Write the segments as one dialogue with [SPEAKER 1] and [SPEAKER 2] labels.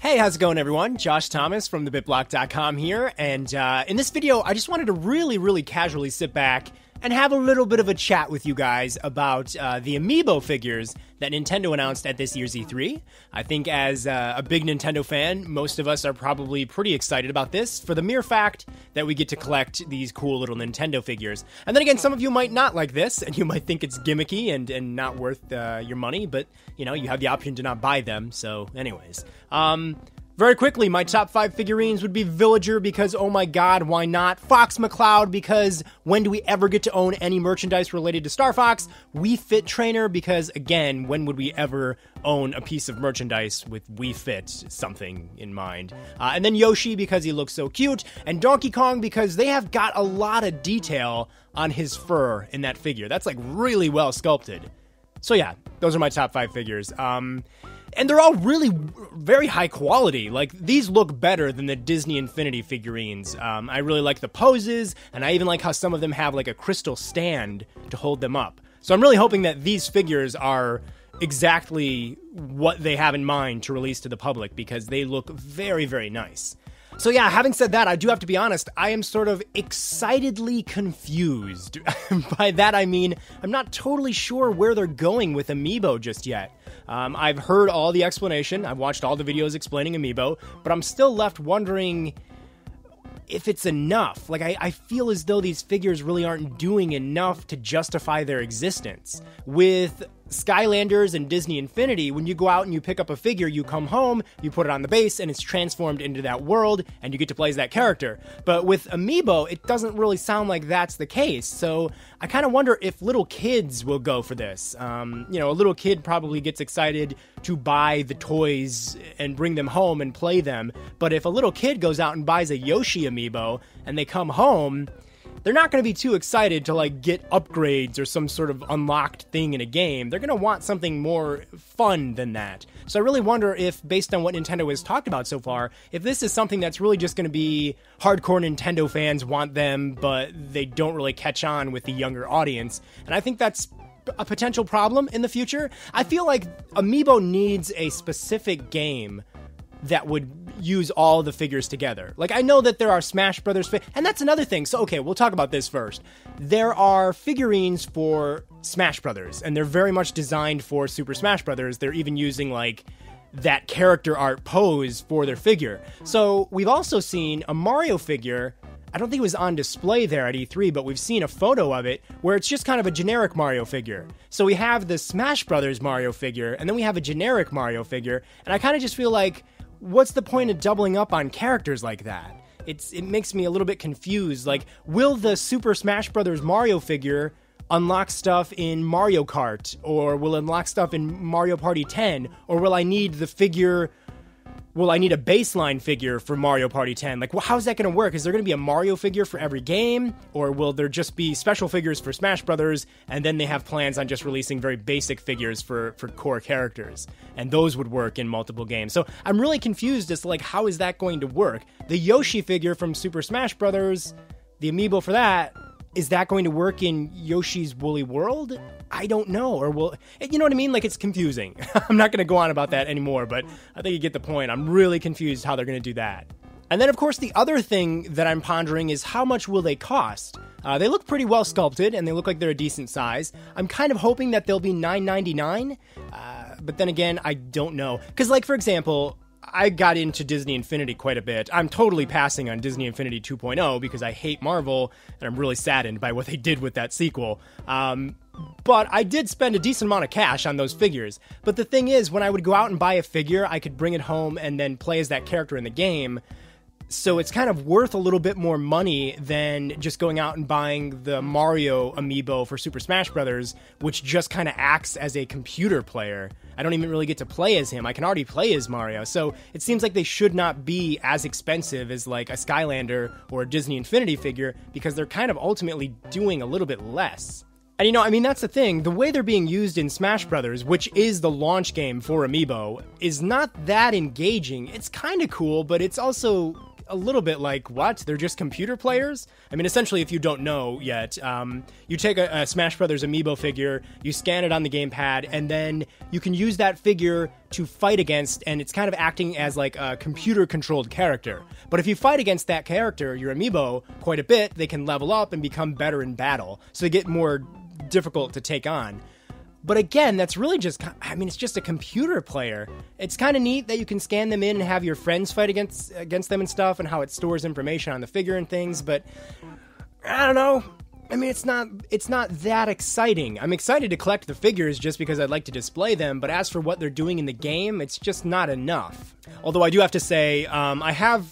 [SPEAKER 1] Hey, how's it going, everyone? Josh Thomas from TheBitBlock.com here, and in this video, I just wanted to really casually sit back and have a little bit of a chat with you guys about the Amiibo figures that Nintendo announced at this year's E3. I think as a big Nintendo fan, most of us are probably pretty excited about this for the mere fact that we get to collect these cool little Nintendo figures. And then again, some of you might not like this, and you might think it's gimmicky and not worth your money, but, you know, you have the option to not buy them, so anyways. Very quickly, my top 5 figurines would be Villager because, oh my god, why not? Fox McCloud because when do we ever get to own any merchandise related to Star Fox? Wii Fit Trainer because, again, when would we ever own a piece of merchandise with Wii Fit something in mind? And then Yoshi because he looks so cute, and Donkey Kong because they have got a lot of detail on his fur in that figure. That's like really well sculpted. So yeah, those are my top 5 figures. And they're all really very high quality. Like, these look better than the Disney Infinity figurines. I really like the poses, and I even like how some of them have like a crystal stand to hold them up. So I'm really hoping that these figures are exactly what they have in mind to release to the public, because they look very nice. So yeah, having said that, I do have to be honest, I am sort of excitedly confused. By that I mean, I'm not totally sure where they're going with Amiibo just yet. I've heard all the explanation, I've watched all the videos explaining Amiibo, but I'm still left wondering if it's enough. Like, I feel as though these figures really aren't doing enough to justify their existence. With Skylanders and Disney Infinity, when you go out and you pick up a figure, you come home, you put it on the base, and it's transformed into that world, and you get to play as that character. But with Amiibo, it doesn't really sound like that's the case, so I kind of wonder if little kids will go for this. You know, a little kid probably gets excited to buy the toys and bring them home and play them, but if a little kid goes out and buys a Yoshi Amiibo, and they come home, they're not going to be too excited to, like, get upgrades or some sort of unlocked thing in a game. They're going to want something more fun than that. So I really wonder if, based on what Nintendo has talked about so far, if this is something that's really just going to be hardcore Nintendo fans want them, but they don't really catch on with the younger audience. And I think that's a potential problem in the future. I feel like Amiibo needs a specific game that would use all the figures together. Like, I know that there are Smash Brothers, and that's another thing. So, okay, we'll talk about this first. There are figurines for Smash Brothers, and they're very much designed for Super Smash Brothers. They're even using, like, that character art pose for their figure. So, we've also seen a Mario figure. I don't think it was on display there at E3, but we've seen a photo of it where it's just kind of a generic Mario figure. So we have the Smash Brothers Mario figure, and then we have a generic Mario figure, and I kind of just feel like, what's the point of doubling up on characters like that? It makes me a little bit confused. Like, will the Super Smash Bros. Mario figure unlock stuff in Mario Kart? Or will it unlock stuff in Mario Party 10? Or will I need the figure... Will I need a baseline figure for Mario Party 10? Like, well, how's that going to work? Is there going to be a Mario figure for every game? Or will there just be special figures for Smash Brothers, and then they have plans on just releasing very basic figures for core characters? And those would work in multiple games. So I'm really confused as to, like, how is that going to work? The Yoshi figure from Super Smash Brothers, the Amiibo for that, is that going to work in Yoshi's Woolly World? I don't know. Or will... You know what I mean? Like, it's confusing. I'm not going to go on about that anymore, but I think you get the point. I'm really confused how they're going to do that. And then, of course, the other thing that I'm pondering is how much will they cost? They look pretty well sculpted, and they look like they're a decent size. I'm kind of hoping that they'll be $9.99, but then again, I don't know. Because, like, for example... I got into Disney Infinity quite a bit. I'm totally passing on Disney Infinity 2.0 because I hate Marvel, and I'm really saddened by what they did with that sequel. But I did spend a decent amount of cash on those figures. But the thing is, when I would go out and buy a figure, I could bring it home and then play as that character in the game. So it's kind of worth a little bit more money than just going out and buying the Mario Amiibo for Super Smash Bros., which just kind of acts as a computer player. I don't even really get to play as him. I can already play as Mario. So it seems like they should not be as expensive as like a Skylander or a Disney Infinity figure, because they're kind of ultimately doing a little bit less. And you know, I mean, that's the thing. The way they're being used in Smash Brothers, which is the launch game for Amiibo, is not that engaging. It's kind of cool, but it's also a little bit like, what? They're just computer players? I mean, essentially, if you don't know yet, you take a Smash Brothers Amiibo figure, you scan it on the gamepad, and then you can use that figure to fight against, and it's kind of acting as like a computer-controlled character. But if you fight against that character, your Amiibo, quite a bit, they can level up and become better in battle. So they get more difficult to take on. But again, that's really just, I mean, it's just a computer player. It's kind of neat that you can scan them in and have your friends fight against them and stuff, and how it stores information on the figure and things, but I don't know. I mean, it's not that exciting. I'm excited to collect the figures just because I'd like to display them, but as for what they're doing in the game, it's just not enough. Although I do have to say, I have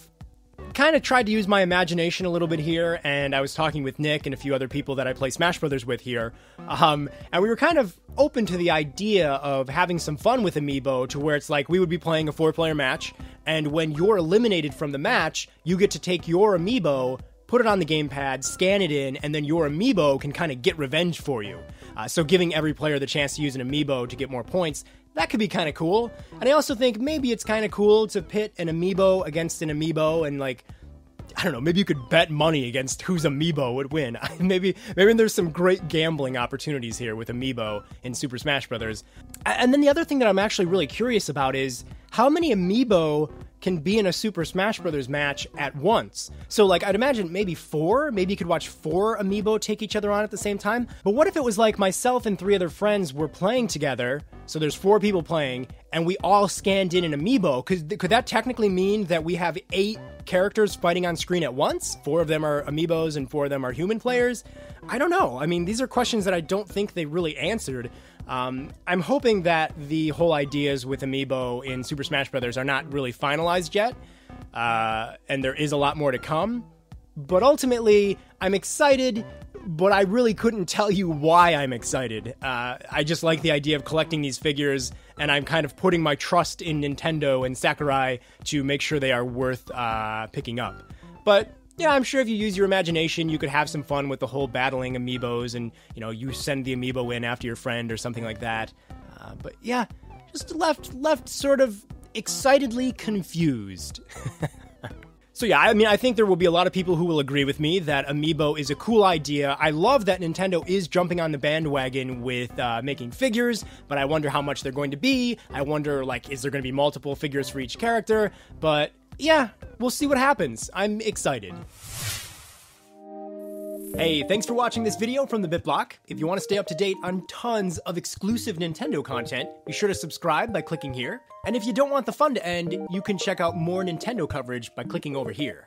[SPEAKER 1] kind of tried to use my imagination a little bit here, and I was talking with Nick and a few other people that I play Smash Brothers with here, and we were kind of open to the idea of having some fun with Amiibo, to where it's like we would be playing a 4-player match, and when you're eliminated from the match, you get to take your Amiibo, put it on the gamepad, scan it in, and then your Amiibo can kind of get revenge for you. So giving every player the chance to use an Amiibo to get more points, that could be kind of cool. And I also think maybe it's kind of cool to pit an Amiibo against an Amiibo, and like, I don't know, maybe you could bet money against whose Amiibo would win. maybe there's some great gambling opportunities here with Amiibo in Super Smash Bros. And then the other thing that I'm actually really curious about is how many Amiibo can be in a Super Smash Bros. Match at once. So, like, I'd imagine maybe 4? Maybe you could watch 4 Amiibo take each other on at the same time? But what if it was like myself and 3 other friends were playing together, so there's 4 people playing, and we all scanned in an Amiibo? Could that technically mean that we have 8 characters fighting on screen at once? 4 of them are Amiibos and 4 of them are human players? I don't know. I mean, these are questions that I don't think they really answered. I'm hoping that the whole ideas with Amiibo in Super Smash Bros. Are not really finalized yet, and there is a lot more to come. But ultimately, I'm excited, but I really couldn't tell you why I'm excited. I just like the idea of collecting these figures, and I'm kind of putting my trust in Nintendo and Sakurai to make sure they are worth picking up. But yeah, I'm sure if you use your imagination, you could have some fun with the whole battling Amiibos, and, you know, you send the Amiibo in after your friend or something like that. But yeah, just left sort of excitedly confused. So yeah, I mean, I think there will be a lot of people who will agree with me that Amiibo is a cool idea. I love that Nintendo is jumping on the bandwagon with making figures, but I wonder how much they're going to be. I wonder, like, is there going to be multiple figures for each character? But yeah, we'll see what happens. I'm excited. Hey, thanks for watching this video from TheBitBlock. If you want to stay up to date on tons of exclusive Nintendo content, be sure to subscribe by clicking here. And if you don't want the fun to end, you can check out more Nintendo coverage by clicking over here.